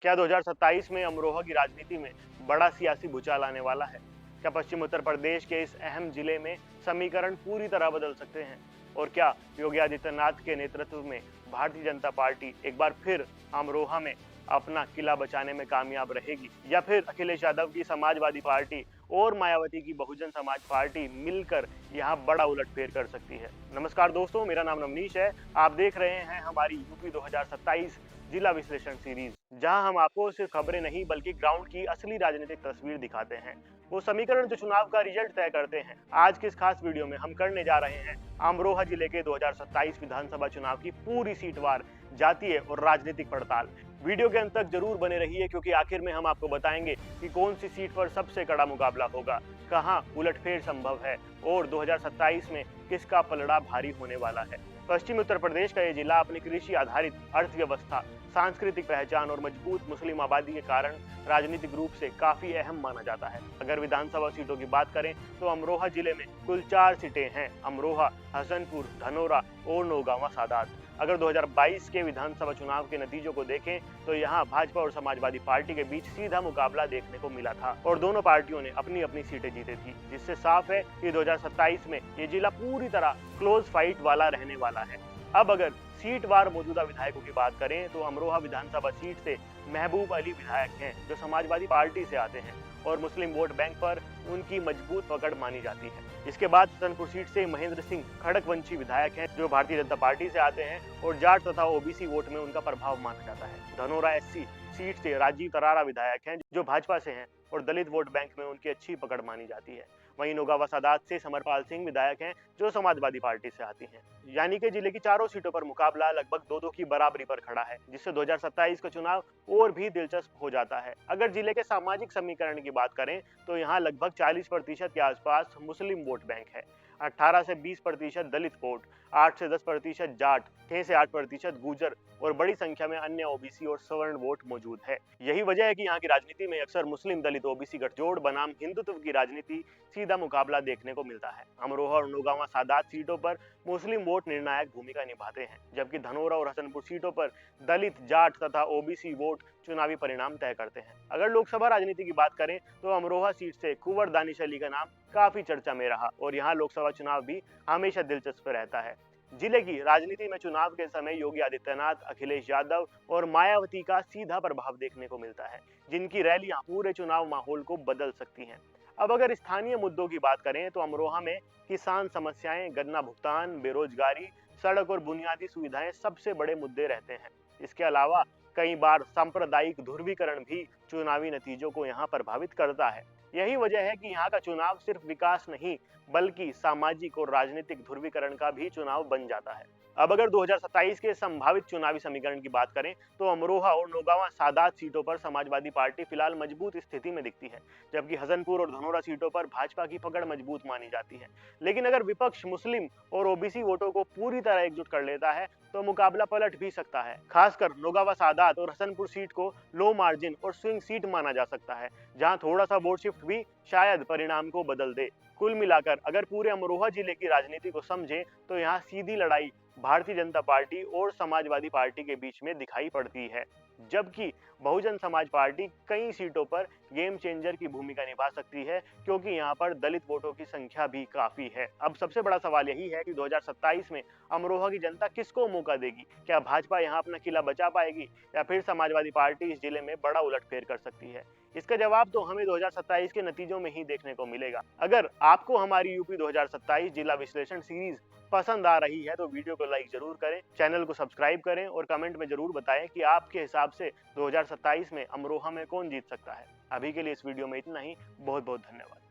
क्या 2027 में अमरोहा की राजनीति में बड़ा सियासी भूचाल आने वाला है? क्या पश्चिम उत्तर प्रदेश के इस अहम जिले में समीकरण पूरी तरह बदल सकते हैं? और क्या योगी आदित्यनाथ के नेतृत्व में भारतीय जनता पार्टी एक बार फिर अमरोहा में अपना किला बचाने में कामयाब रहेगी, या फिर अखिलेश यादव की समाजवादी पार्टी और मायावती की बहुजन समाज पार्टी मिलकर यहाँ बड़ा उलटफेर कर सकती है? नमस्कार दोस्तों, मेरा नाम नवनीश है। आप देख रहे हैं हमारी यूपी 2027 जिला विश्लेषण सीरीज, जहां हम आपको सिर्फ खबरें नहीं बल्कि ग्राउंड की असली राजनीतिक तस्वीर दिखाते हैं, वो समीकरण जो चुनाव का रिजल्ट तय करते हैं। आज के इस खास वीडियो में हम करने जा रहे हैं अमरोहा जिले के 2027 विधानसभा चुनाव की पूरी सीटवार जातीय और राजनीतिक पड़ताल। वीडियो के अंत तक जरूर बने रहिए, क्योंकि आखिर में हम आपको बताएंगे कि कौन सी सीट पर सबसे कड़ा मुकाबला होगा, कहां उलटफेर संभव है और 2027 में किसका पलड़ा भारी होने वाला है। पश्चिमी उत्तर प्रदेश का ये जिला अपनी कृषि आधारित अर्थव्यवस्था, सांस्कृतिक पहचान और मजबूत मुस्लिम आबादी के कारण राजनीतिक रूप से काफी अहम माना जाता है। अगर विधानसभा सीटों की बात करें तो अमरोहा जिले में कुल 4 सीटें हैं: अमरोहा, हसनपुर, धनोरा और नौगावा सादात। अगर 2022 के विधानसभा चुनाव के नतीजों को देखें तो यहाँ भाजपा और समाजवादी पार्टी के बीच सीधा मुकाबला देखने को मिला था और दोनों पार्टियों ने अपनी अपनी सीटें जीती थी, जिससे साफ है कि 2027 में ये जिला पूरी तरह क्लोज फाइट वाला रहने वाला है। अब अगर सीटवार मौजूदा विधायकों की बात करें तो अमरोहा विधानसभा सीट से महबूब अली विधायक हैं, जो समाजवादी पार्टी से आते हैं और मुस्लिम वोट बैंक पर उनकी मजबूत पकड़ मानी जाती है। इसके बाद हसनपुर सीट से महेंद्र सिंह खड़कवंशी विधायक हैं, जो भारतीय जनता पार्टी से आते हैं और जाट तथा ओबीसी वोट में उनका प्रभाव माना जाता है। धनोरा एससी सीट से राजीव तरारा विधायक हैं, जो भाजपा से हैं और दलित वोट बैंक में उनकी अच्छी पकड़ मानी जाती है। वहीं नौगावा सादात से समरपाल सिंह विधायक हैं, जो समाजवादी पार्टी से आती हैं। यानी कि जिले की चारों सीटों पर मुकाबला लगभग 2-2 की बराबरी पर खड़ा है, जिससे 2027 का चुनाव और भी दिलचस्प हो जाता है। अगर जिले के सामाजिक समीकरण की बात करें तो यहाँ लगभग 40% के आसपास मुस्लिम वोट बैंक है, 18 से 20% दलित वोट, 8 से 10% जाट, 6 से 8% गुर्जर और बड़ी संख्या में अन्य ओबीसी और सवर्ण वोट मौजूद है। यही वजह है कि यहाँ की राजनीति में अक्सर मुस्लिम दलित ओबीसी गठजोड़ बनाम हिंदुत्व की राजनीति सीधा मुकाबला देखने को मिलता है। अमरोहा और नौगावा सादात सीटों पर मुस्लिम वोट निर्णायक भूमिका निभाते हैं, जबकि धनोरा और हसनपुर सीटों पर दलित, जाट तथा ओबीसी वोट चुनावी परिणाम तय करते हैं। अगर लोकसभा राजनीति की बात करें तो अमरोहा सीट से कुंवर दानिश अली का नाम काफी चर्चा में रहा और यहाँ लोकसभा चुनाव भी हमेशा दिलचस्प रहता है। जिले की राजनीति में चुनाव के समय योगी आदित्यनाथ, अखिलेश यादव और मायावती का सीधा प्रभाव देखने को मिलता है, जिनकी रैलियां पूरे चुनाव माहौल को बदल सकती हैं। अब अगर स्थानीय मुद्दों की बात करें तो अमरोहा में किसान समस्याएं, गन्ना भुगतान, बेरोजगारी, सड़क और बुनियादी सुविधाएं सबसे बड़े मुद्दे रहते हैं। इसके अलावा कई बार सांप्रदायिक ध्रुवीकरण भी चुनावी नतीजों को यहाँ प्रभावित करता है। यही वजह है कि यहाँ का चुनाव सिर्फ विकास नहीं बल्कि सामाजिक और राजनीतिक ध्रुवीकरण का भी चुनाव बन जाता है। अब अगर 2027 के संभावित चुनावी समीकरण की बात करें तो अमरोहा और नौगावा सादात सीटों पर समाजवादी पार्टी फिलहाल मजबूत स्थिति में दिखती है, जबकि हसनपुर और धनोरा सीटों पर भाजपा की पकड़ मजबूत मानी जाती है। लेकिन अगर विपक्ष मुस्लिम और ओबीसी वोटों को पूरी तरह एकजुट कर लेता है तो मुकाबला पलट भी सकता है। खासकर नौगावा सादात और हसनपुर सीट को लो मार्जिन और स्विंग सीट माना जा सकता है, जहां थोड़ा सा वोट शिफ्ट भी शायद परिणाम को बदल दे। कुल मिलाकर अगर पूरे अमरोहा जिले की राजनीति को समझें तो यहाँ सीधी लड़ाई भारतीय जनता पार्टी और समाजवादी पार्टी के बीच में दिखाई पड़ती है, जबकि बहुजन समाज पार्टी कई सीटों पर गेम चेंजर की भूमिका निभा सकती है, क्योंकि यहाँ पर दलित वोटों की संख्या भी काफी है। अब सबसे बड़ा सवाल यही है कि 2027 में अमरोहा की जनता किसको मौका देगी? क्या भाजपा यहाँ अपना किला बचा पाएगी या फिर समाजवादी पार्टी इस जिले में बड़ा उलटफेर कर सकती है? इसका जवाब तो हमें 2027 के नतीजों में ही देखने को मिलेगा। अगर आपको हमारी यूपी 2027 जिला विश्लेषण सीरीज पसंद आ रही है तो वीडियो को लाइक जरूर करें, चैनल को सब्सक्राइब करें और कमेंट में जरूर बताएं कि आपके हिसाब से 2027 में अमरोहा में कौन जीत सकता है। अभी के लिए इस वीडियो में इतना ही। बहुत बहुत धन्यवाद।